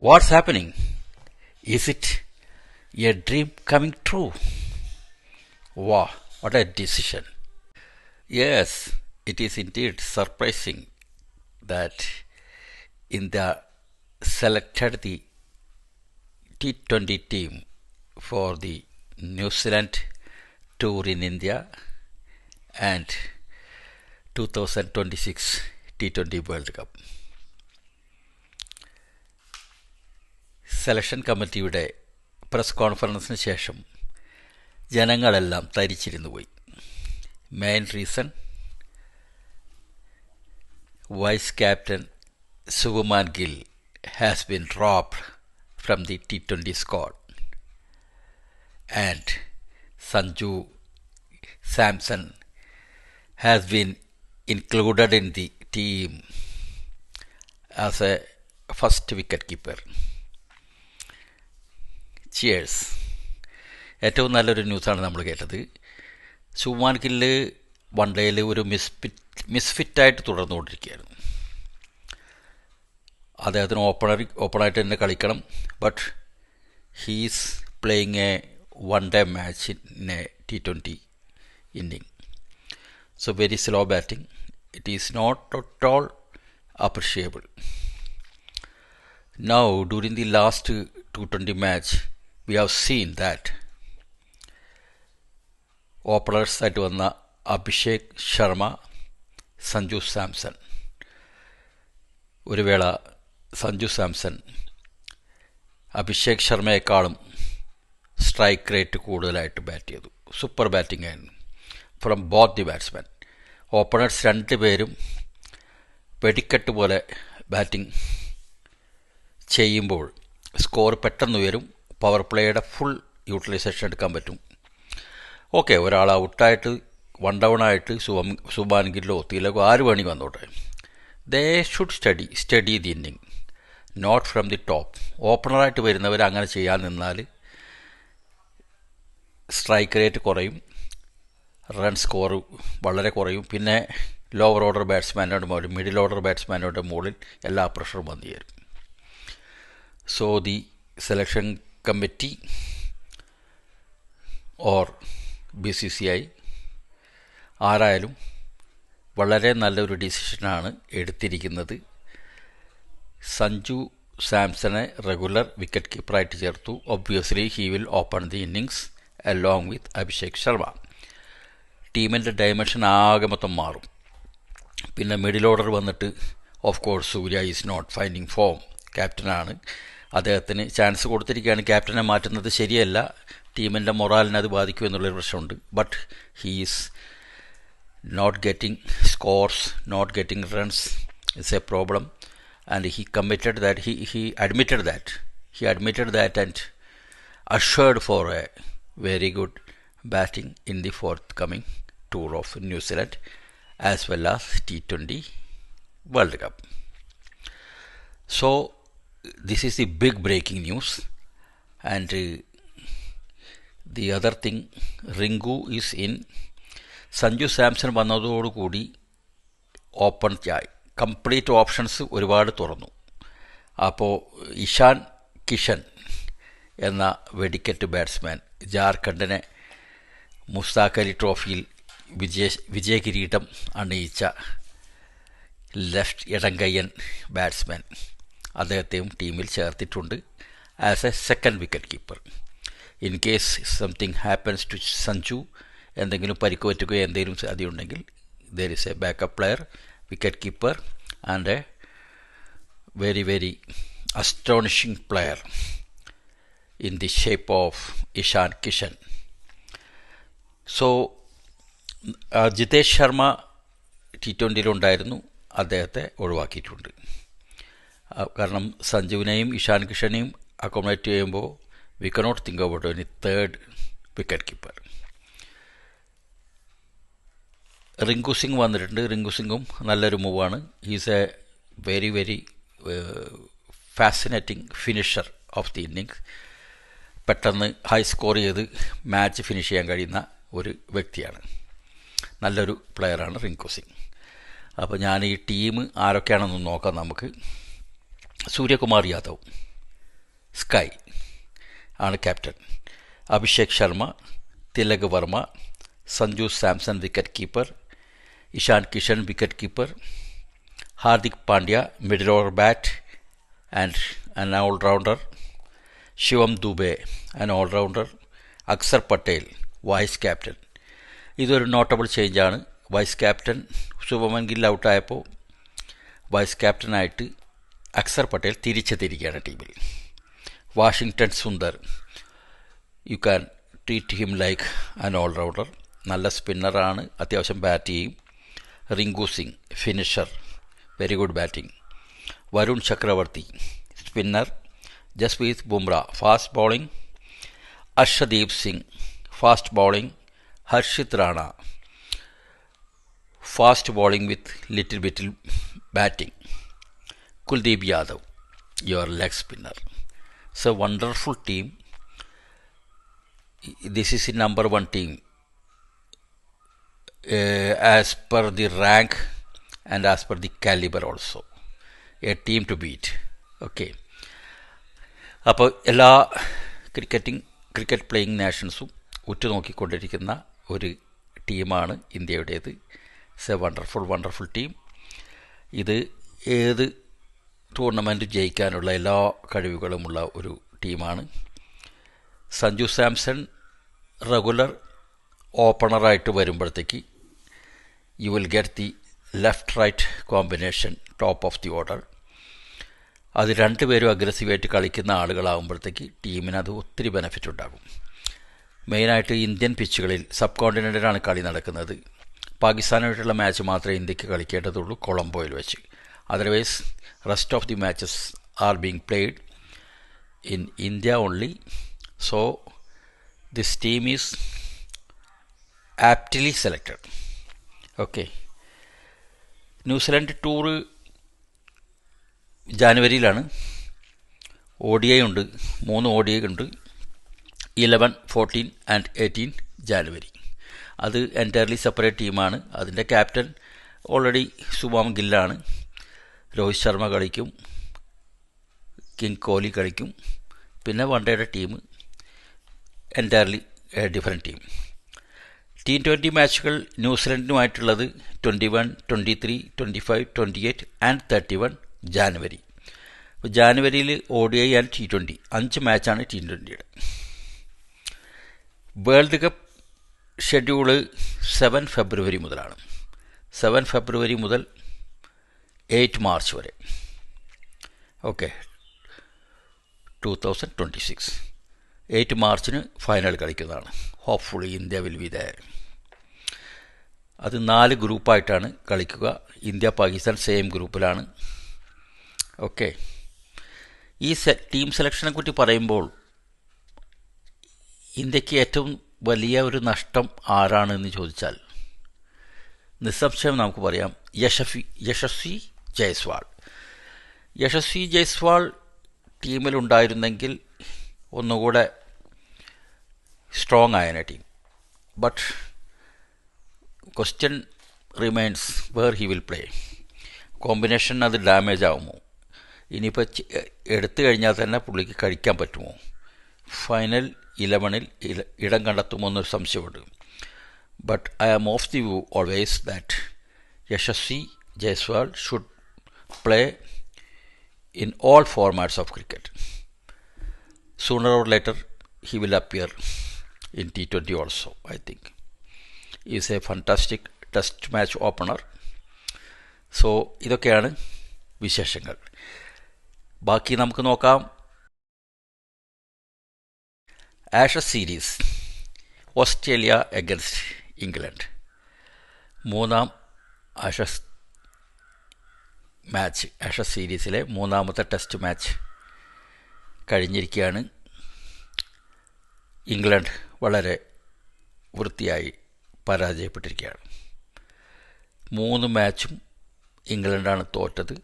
What's happening? Is it a dream coming true? Wow, what a decision. Yes, it is indeed surprising that India selected the T20 team for the New Zealand tour in India and 2026 T20 World Cup. Selection കമ്മിറ്റിയുടെ press കോൺഫറൻസിന് ശേഷം ജനങ്ങളെല്ലാം തരിച്ചിരുന്നു പോയി. Main reason, vice captain Shubman Gill has been dropped from the T20 squad and Sanju Samson has been included in the team as a first wicket keeper. Cheers. ഏറ്റവും നല്ലൊരു ന്യൂസാണ് നമ്മൾ കേട്ടത്. ശുഭ്മാൻ ഗില്ല് വൺ ഡേയിൽ ഒരു മിസ്ഫിറ്റായിട്ട് തുടർന്നുകൊണ്ടിരിക്കുകയായിരുന്നു. അദ്ദേഹത്തിന് ഓപ്പണായിട്ട് തന്നെ കളിക്കണം. But he's playing A one day match in A T20 inning. So very slow batting. It is not at all appreciable. Now during the last T20 match, we have seen that openers ആയിട്ട് വന്ന അഭിഷേക് ശർമ്മ, സഞ്ജു സാംസൺ, ഒരു വേള Sanju Samson Abhishek ശർമ്മയെക്കാളും strike rate കൂടുതലായിട്ട് bat ചെയ്തു. Super batting ആയിരുന്നു from both the batsman. Openers രണ്ടുപേരും വെടിക്കെട്ട് പോലെ ബാറ്റിംഗ് ചെയ്യുമ്പോൾ സ്കോർ പെട്ടെന്ന് ഉയരും. പവർ പ്ലേയുടെ ഫുൾ യൂട്ടിലൈസേഷൻ എടുക്കാൻ പറ്റും. ഓക്കെ, ഒരാൾ ഔട്ടായിട്ട് വൺ ഡൗൺ ആയിട്ട് ശുഭ്മാൻ ഗില്ലോ തിലകോ ആര് വേണമെങ്കിൽ വന്നോട്ടെ. ദേ ഷുഡ് സ്റ്റഡി ദി ഇന്നിങ്, നോട്ട് ഫ്രം ദി ടോപ്പ്. ഓപ്പണറായിട്ട് വരുന്നവർ അങ്ങനെ ചെയ്യാൻ നിന്നാൽ സ്ട്രൈക്ക് റേറ്റ് കുറയും, റൺ സ്കോർ വളരെ കുറയും. പിന്നെ ലോവർ ഓർഡർ ബാറ്റ്സ്മാനോട് മുകളിൽ, മിഡിൽ ഓർഡർ ബാറ്റ്സ്മാനോട് മുകളിൽ എല്ലാ പ്രഷറും വന്നു ചേരും. So the selection committee or BCCI ആരായാലും വളരെ നല്ലൊരു ഡിസിഷനാണ് എടുത്തിരിക്കുന്നത്. സഞ്ജു സാംസണെ റെഗുലർ വിക്കറ്റ് കീപ്പറായിട്ട് ചേർത്തു. Obviously he will open the innings along with Abhishek Sharma. ടീമിൻ്റെ ഡയമെൻഷൻ ആകെ മൊത്തം മാറും. പിന്നെ മിഡിൽ ഓർഡർ വന്നിട്ട് of course Surya is not finding form. ക്യാപ്റ്റനാണ്, അദ്ദേഹത്തിന് ചാൻസ് കൊടുത്തിരിക്കുകയാണ്. ക്യാപ്റ്റനെ മാറ്റുന്നത് ശരിയല്ല, ടീമിൻ്റെ മൊറാലിനെ അത് ബാധിക്കും എന്നുള്ളൊരു പ്രശ്നമുണ്ട്. But he is not getting scores, not getting runs is a problem. And he committed that, he admitted that and assured for a very good batting in the forthcoming tour of New Zealand as well as T20 World Cup. So this is the big breaking news. And the other thing, Ringu is in. Sanju Samson വന്നതോടുകൂടി open complete options ഒരുപാട് തുറന്നു. അപ്പോൾ ഇഷാൻ കിഷൻ എന്ന വെടിക്കെട്ട് batsman, ജാർഖണ്ഡിനെ Mushtaq Ali ട്രോഫിയിൽ വിജയകിരീടം അണിയിച്ച left ഇടങ്കയ്യൻ batsman, അദ്ദേഹത്തെയും ടീമിൽ ചേർത്തിട്ടുണ്ട് as a second wicket keeper. In case something happens to Sanju, എന്തെങ്കിലും പരിക്ക് പറ്റുകയോ എന്തെങ്കിലും സാധ്യതയുണ്ടെങ്കിൽ there is a backup player, wicket keeper and a very very astonishing player in the shape of Ishan Kishan. So Jitesh Sharma T20 അദ്ദേഹത്തെ ഒഴിവാക്കിയിട്ടുണ്ട്. കാരണം സഞ്ജുവിനെയും ഇഷാൻ കിഷനെയും അക്കോമഡേറ്റ് ചെയ്യുമ്പോൾ we cannot think about any third wicket keeper. Rinku Singh വന്നിട്ടുണ്ട്. റിങ്കു സിംഗും നല്ലൊരു മൂവാണ്. He's a very very fascinating finisher of the innings. പെട്ടെന്ന് ഹൈ സ്കോർ ചെയ്ത് മാച്ച് ഫിനിഷ് ചെയ്യാൻ കഴിയുന്ന ഒരു വ്യക്തിയാണ്. നല്ലൊരു പ്ലെയറാണ് റിങ്കു സിംഗ്. അപ്പോൾ ഞാൻ ഈ ടീം ആരൊക്കെയാണെന്ന് നോക്കാം നമുക്ക്. സൂര്യകുമാർ യാദവ്, സ്കൈ ആണ് captain. Abhishek Sharma, Tilak Varma, Sanju Samson wicket keeper, Ishan Kishan wicket keeper, Hardik Pandya middle over bat and an all-rounder, Shivam Dube an all-rounder, Axar Patel vice captain. ഇതൊരു നോട്ടബിൾ ചേഞ്ചാണ്. വൈസ് ക്യാപ്റ്റൻ ശുഭമൻ ഗിൽ ഔട്ടായപ്പോൾ വൈസ് ക്യാപ്റ്റനായിട്ട് അക്സർ പട്ടേൽ തിരിച്ചെത്തിയിരിക്കുകയാണ് ടീമിൽ. Washington Sundar, you can treat him like an all-rounder. നല്ല സ്പിന്നറാണ്, അത്യാവശ്യം ബാറ്റ് ചെയ്യും. Rinku Singh finisher, very good batting. Varun Chakravarthy spinner. Jasprit Bumrah fast bowling. Arshdeep Singh fast bowling. Harshit Rana fast bowling with little ബിറ്റിൽ batting. Kuldeep Yadav your leg spinner. It's a wonderful team. This is the number one team as per the rank and as per the caliber also. A team to beat. Okay. അപ്പോൾ എല്ലാ cricket playing നാഷൻസും ഉറ്റുനോക്കിക്കൊണ്ടിരിക്കുന്ന ഒരു ടീമാണ് ഇന്ത്യയുടേത്. It's a wonderful team. ഇത് ഏത് tournament ജയിക്കാനുള്ള എല്ലാ കഴിവുകളുമുള്ള ഒരു ടീമാണ്. സഞ്ജു സാംസൺ റെഗുലർ ഓപ്പണറായിട്ട് വരുമ്പോഴത്തേക്ക് you will get the left right combination top of the order. അത് രണ്ടുപേരും അഗ്രസീവായിട്ട് കളിക്കുന്ന ആളുകളാകുമ്പോഴത്തേക്ക് ടീമിന് അത് ഒത്തിരി ബെനിഫിറ്റ് ഉണ്ടാകും. മെയിനായിട്ട് ഇന്ത്യൻ പിച്ചുകളിൽ സബ് കോണ്ടിനെൻ്റിലാണ് കളി നടക്കുന്നത്. പാകിസ്ഥാനുമായിട്ടുള്ള മാച്ച് മാത്രമേ ഇന്ത്യക്ക് കളിക്കേണ്ടതുള്ളൂ കൊളംബോയിൽ വെച്ച്. Otherwise rest of the matches are being played in India only. So this team is aptly selected. Okay. New Zealand tour ജാനുവരിയിലാണ്. ODI ഉണ്ട്, 3 ODI ഉണ്ട്. 11, 14 and 18 ജാനുവരി. അത് എൻറ്റയർലി സെപ്പറേറ്റ് ടീമാണ്. അതിൻ്റെ ക്യാപ്റ്റൻ ഓൾറെഡി ശുഭം ഗില്ലാണ്. രോഹിത് ശർമ്മ കളിക്കും, കിങ് കോഹ്ലി കളിക്കും. പിന്നെ വൺ ഡേയുടെ team entirely different team. T20 മാച്ചുകൾ ന്യൂസിലൻഡിനുമായിട്ടുള്ളത് 21, 23, 25, 28 and 31 ജാനുവരി. അപ്പോൾ ജാനുവരിയിൽ ODI ആൻഡ് T20 5 മാച്ചാണ് T20യുടെ. വേൾഡ് കപ്പ് ഷെഡ്യൂള് 7 ഫെബ്രുവരി മുതലാണ്. 7 ഫെബ്രുവരി മുതൽ 8 മാർച്ച് വരെ. ഓക്കെ, 2026. 8 മാർച്ചിന് ഫൈനൽ കളിക്കുന്നതാണ്. Hopefully India will be there. അത് 4 ഗ്രൂപ്പായിട്ടാണ് കളിക്കുക. India Pakistan same ഗ്രൂപ്പിലാണ്. ഓക്കെ, ഈ ടീം സെലക്ഷനെ കുറിച്ച് പറയുമ്പോൾ ഇന്ത്യക്ക് ഏറ്റവും വലിയ ഒരു നഷ്ടം ആരാണെന്ന് ചോദിച്ചാൽ നിസ്സംശയം നമുക്ക് പറയാം യശസ്വി ജയ്സ്വാൾ. യശസ്വി ജയ്സ്വാൾ ടീമിലുണ്ടായിരുന്നെങ്കിൽ ഒന്നുകൂടെ സ്ട്രോങ് ആയന team. But question remains where he will play. Combination അത് ഡാമേജ് ആകുമോ? ഇനിയിപ്പോൾ എടുത്തു കഴിഞ്ഞാൽ തന്നെ പുള്ളിക്ക് കഴിക്കാൻ പറ്റുമോ? ഫൈനൽ 11-ൽ ഇടം കണ്ടെത്തുമോ എന്നൊരു സംശയമുണ്ട്. But I am of the view always that Yashasvi Jaiswal should play in all formats of cricket. Sooner or later he will appear in T20 also, I think. He is a fantastic test match opener. So ഇതൊക്കെയാണ് വിശേഷങ്ങൾ. ബാക്കി നമുക്ക് നോക്കാം. Ashes series Australia against England. 3ാം Ashes match, Ashes സീരീസിലെ 3ാമത്തെ test match കഴിഞ്ഞിരിക്കുകയാണ്. England വളരെ വൃത്തിയായി പരാജയപ്പെട്ടിരിക്കുകയാണ്. 3 മാച്ചും ഇംഗ്ലണ്ടാണ് തോറ്റത്.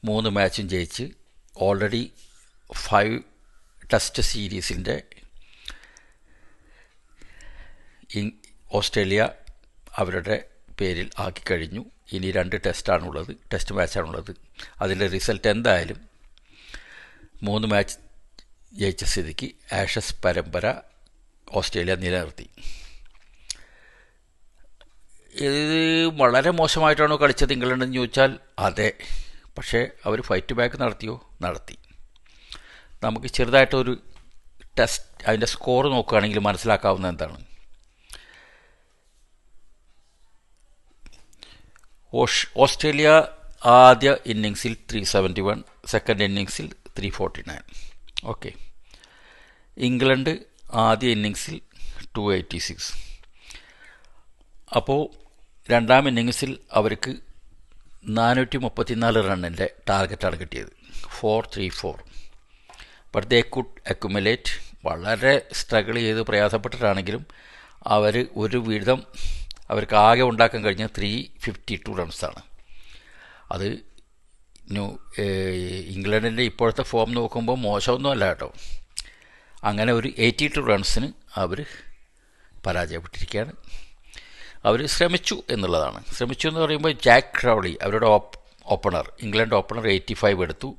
3 മാച്ചും ജയിച്ച് ഓൾറെഡി 5 ടെസ്റ്റ് സീരീസിൻ്റെ ഓസ്ട്രേലിയ അവരുടെ പേരിൽ ആക്കി കഴിഞ്ഞു. ഇനി 2 ടെസ്റ്റ് മാച്ചാണുള്ളത്. അതിൻ്റെ റിസൾട്ട് എന്തായാലും 3 മാച്ച് ജയിച്ച സ്ഥിതിക്ക് ആഷസ് പരമ്പര ഓസ്ട്രേലിയ നിലനിർത്തി. ഇത് വളരെ മോശമായിട്ടാണോ കളിച്ചത് ഇംഗ്ലണ്ടെന്ന് ചോദിച്ചാൽ അതെ. പക്ഷേ അവർ ഫൈറ്റ് ബാക്ക് നടത്തിയോ? നടത്തി. നമുക്ക് ചെറുതായിട്ടൊരു ടെസ്റ്റ് അതിൻ്റെ സ്കോർ നോക്കുകയാണെങ്കിൽ മനസ്സിലാക്കാവുന്ന എന്താണ്. ഓസ്ട്രേലിയ ആദ്യ ഇന്നിങ്സിൽ 371, സെക്കൻഡ് ഇന്നിങ്സിൽ 349. ഓക്കെ. ഇംഗ്ലണ്ട് ആദ്യ ഇന്നിങ്സിൽ 286. അപ്പോൾ രണ്ടാം ഇന്നിങ്സിൽ അവർക്ക് 434 റണ്ണിൻ്റെ ടാർഗറ്റാണ് കിട്ടിയത്, 434. But they could accumulate. വളരെ സ്ട്രഗിൾ ചെയ്ത് പ്രയാസപ്പെട്ടിട്ടാണെങ്കിലും അവർ ഒരു വിധം അവർക്ക് ആകെ ഉണ്ടാക്കാൻ കഴിഞ്ഞ 352 റൺസാണ്. അത് ഇംഗ്ലണ്ടിൻ്റെ ഇപ്പോഴത്തെ ഫോം നോക്കുമ്പോൾ മോശമൊന്നും അല്ല കേട്ടോ. അങ്ങനെ ഒരു 82 റൺസിന് അവർ പരാജയപ്പെട്ടിരിക്കുകയാണ്. അവർ ശ്രമിച്ചു എന്നുള്ളതാണ്. ശ്രമിച്ചു എന്ന് പറയുമ്പോൾ ജാക്ക് ക്രൗളി അവരുടെ ഓപ്പണർ, ഇംഗ്ലണ്ട് ഓപ്പണർ 85 എടുത്തു.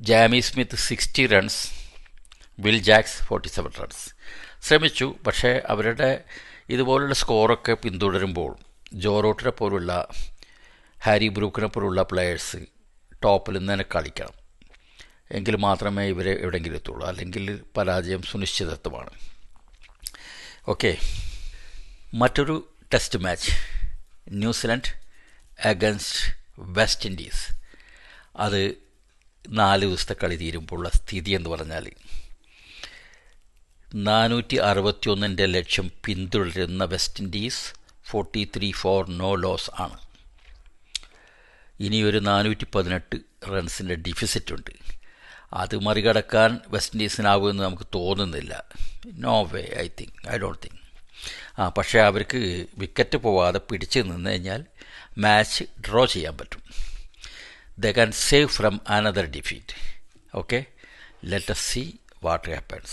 Jamie Smith 60 runs, Will Jacks 47 runs. ശ്രമിച്ചു. പക്ഷേ അവരുടെ ഇതുപോലുള്ള സ്കോറൊക്കെ പിന്തുടരുമ്പോൾ ജോ റൂട്ടിനെ പോലുള്ള, ഹാരി ബ്രൂക്കിനെ പോലുള്ള പ്ലെയേഴ്സ് ടോപ്പിൽ നിന്ന് തന്നെ കളിക്കണം. എങ്കിൽ മാത്രമേ ഇവരെ എവിടെയെങ്കിലും എത്തുള്ളൂ. അല്ലെങ്കിൽ പരാജയം സുനിശ്ചിതത്വമാണ്. ഓക്കെ. മറ്റൊരു test match New Zealand against west Indies. അത് 4 ദിവസത്തെ കളി തീരുമ്പോഴുള്ള സ്ഥിതി എന്ന് പറഞ്ഞാൽ 461 ലക്ഷ്യം പിന്തുടരുന്ന West Indies 43 for no loss ആണ്. ഇനിയൊരു 418 റൺസിൻ്റെ ഡിഫിസിറ്റ് ഉണ്ട്. അത് മറികടക്കാൻ വെസ്റ്റ് ഇൻഡീസിനാകുമെന്ന് നമുക്ക് തോന്നുന്നില്ല. No way, I don't think. പക്ഷേ അവർക്ക് വിക്കറ്റ് പോവാതെ പിടിച്ച് നിന്ന് കഴിഞ്ഞാൽ മാച്ച് ഡ്രോ ചെയ്യാൻ പറ്റും. They can save from another defeat. Okay, let us see what happens.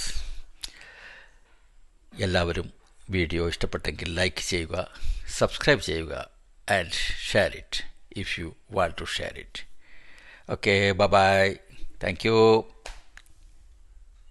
എല്ലാവരും വീഡിയോ ഇഷ്ടപ്പെട്ടെങ്കിൽ ലൈക്ക് ചെയ്യുക, സബ്സ്ക്രൈബ് ചെയ്യുക, and share it if you want to share it. Okay, bye bye. Thank you.